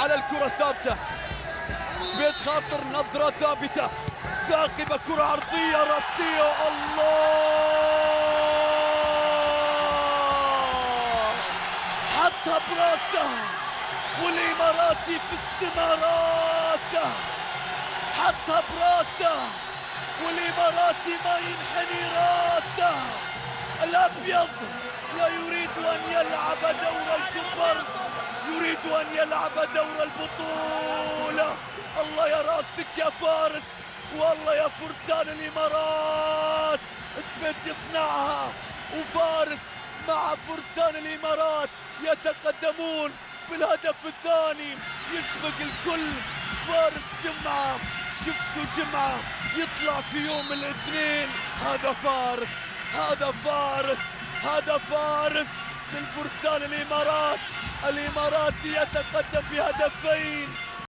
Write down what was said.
على الكرة ثابتة. سميت خاطر نظرة ثابتة، ثاقبة، كرة عرضية راسية. الله، حتى براسه، والإماراتي في السما راسه، حتى براسه، والإماراتي ما ينحني راسه. الأبيض لا يريد أن يلعب دور الكومبارس، يريد أن يلعب دور البطولة. الله يا راسك يا فارس، والله يا فرسان الإمارات. سميت يصنعها، وفارس مع فرسان الإمارات يتقدمون بالهدف الثاني، يسبق الكل. فارس جمعة، شفتوا جمعة يطلع في يوم الاثنين. هذا فارس، هذا فارس، هذا فارس من فرسان الإمارات. الإماراتي يتقدم بهدفين